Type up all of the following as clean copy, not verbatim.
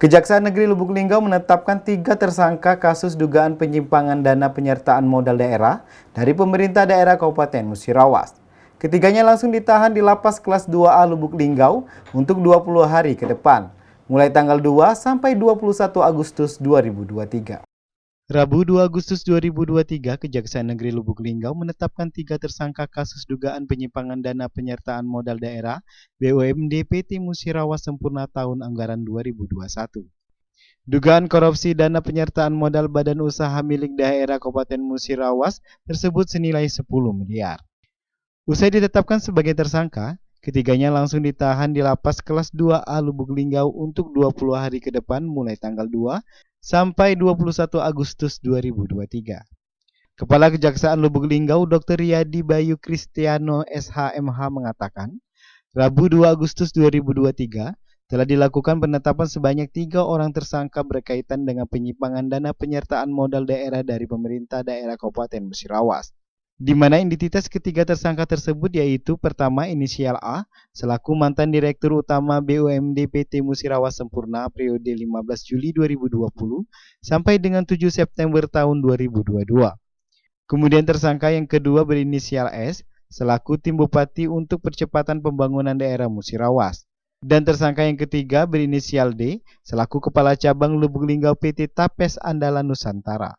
Kejaksaan Negeri Lubuk Linggau menetapkan 3 tersangka kasus dugaan penyimpangan dana penyertaan modal daerah dari pemerintah daerah Kabupaten Musirawas. Ketiganya langsung ditahan di Lapas Kelas 2A Lubuk Linggau untuk 20 hari ke depan, mulai tanggal 2 sampai 21 Agustus 2023. Rabu 2 Agustus 2023, Kejaksaan Negeri Lubuk Linggau menetapkan 3 tersangka kasus dugaan penyimpangan dana penyertaan modal daerah BUMD PT Musirawas Sempurna tahun anggaran 2021. Dugaan korupsi dana penyertaan modal badan usaha milik daerah Kabupaten Musirawas tersebut senilai 10 miliar. Usai ditetapkan sebagai tersangka, ketiganya langsung ditahan di Lapas Kelas 2A Lubuk Linggau untuk 20 hari ke depan mulai tanggal 2 sampai 21 Agustus 2023. Kepala Kejaksaan Lubuk Linggau Dr. Riyadi Bayu Kristiano SHMH mengatakan, Rabu 2 Agustus 2023 telah dilakukan penetapan sebanyak 3 orang tersangka berkaitan dengan penyimpangan dana penyertaan modal daerah dari pemerintah daerah Kabupaten Musirawas, di mana identitas ketiga tersangka tersebut yaitu pertama inisial A selaku mantan Direktur Utama BUMD PT Musirawas Sempurna periode 15 Juli 2020 sampai dengan 7 September tahun 2022. Kemudian tersangka yang kedua berinisial S selaku Tim Bupati untuk percepatan pembangunan daerah Musirawas. Dan tersangka yang ketiga berinisial D selaku Kepala Cabang Lubuk Linggau PT Tapes Andalan Nusantara.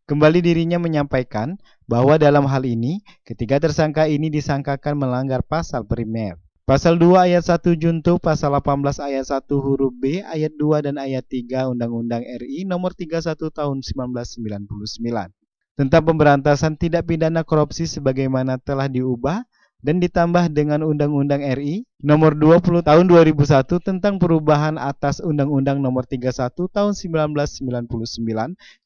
Kembali dirinya menyampaikan bahwa dalam hal ini, ketiga tersangka ini disangkakan melanggar pasal primer. Pasal 2 ayat 1 junto, pasal 18 ayat 1 huruf B, ayat 2 dan ayat 3 Undang-Undang RI nomor 31 tahun 1999. Tentang pemberantasan tindak pidana korupsi sebagaimana telah diubah dan ditambah dengan Undang-Undang RI nomor 20 tahun 2001 tentang perubahan atas Undang-Undang nomor 31 tahun 1999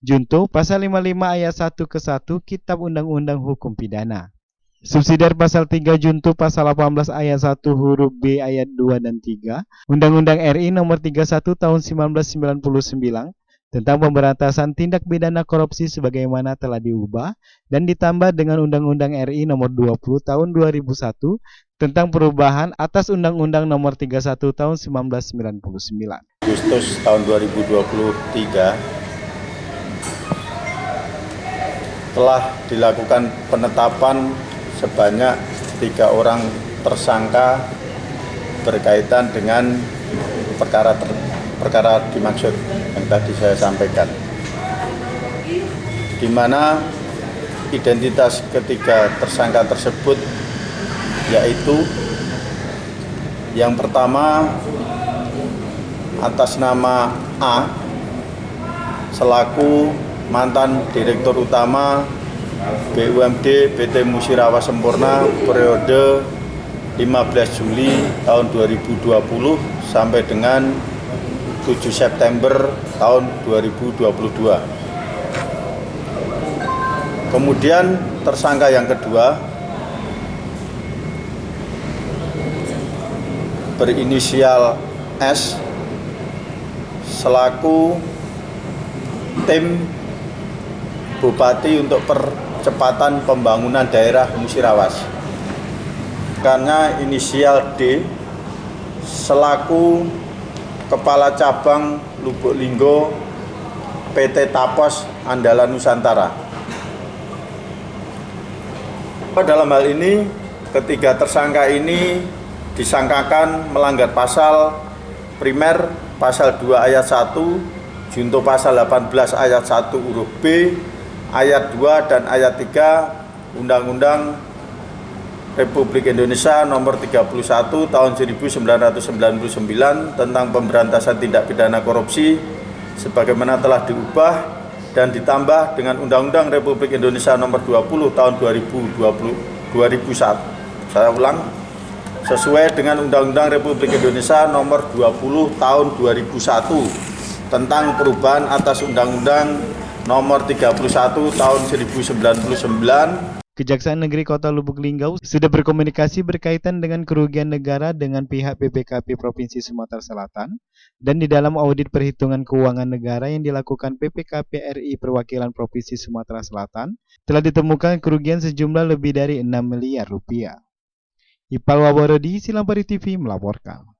junto pasal 55 ayat 1 ke 1 Kitab Undang-Undang Hukum Pidana. Subsidiar pasal 3 junto pasal 18 ayat 1 huruf B ayat 2 dan 3 Undang-Undang RI nomor 31 tahun 1999 tentang pemberantasan tindak pidana korupsi sebagaimana telah diubah dan ditambah dengan Undang-Undang RI nomor 20 tahun 2001 tentang perubahan atas Undang-Undang nomor 31 tahun 1999. Agustus tahun 2023 telah dilakukan penetapan sebanyak 3 orang tersangka berkaitan dengan perkara dimaksud yang tadi saya sampaikan, di mana identitas ketiga tersangka tersebut yaitu yang pertama atas nama A selaku mantan Direktur Utama BUMD PT Musirawas Sempurna periode 15 Juli tahun 2020 sampai dengan 7 September tahun 2022. Kemudian tersangka yang kedua berinisial S selaku Tim Bupati untuk percepatan pembangunan daerah Musirawas. Karena inisial D selaku Kepala Cabang Lubuk Linggau PT Tapes Andalan Nusantara. Dalam hal ini, ketiga tersangka ini disangkakan melanggar pasal primer, pasal 2 ayat 1, junto pasal 18 ayat 1 huruf B, ayat 2 dan ayat 3 Undang-Undang Republik Indonesia nomor 31 tahun 1999 tentang pemberantasan tindak pidana korupsi sebagaimana telah diubah dan ditambah dengan Undang-Undang Republik Indonesia nomor 20 tahun 2001. Saya ulang, sesuai dengan Undang-Undang Republik Indonesia nomor 20 tahun 2001 tentang perubahan atas Undang-Undang nomor 31 tahun 1999. Kejaksaan Negeri Kota Lubuk Linggau sudah berkomunikasi berkaitan dengan kerugian negara dengan pihak PPKP Provinsi Sumatera Selatan dan di dalam audit perhitungan keuangan negara yang dilakukan PPKP RI Perwakilan Provinsi Sumatera Selatan telah ditemukan kerugian sejumlah lebih dari 6 miliar rupiah. Ipal Waborodi, Silampari TV melaporkan.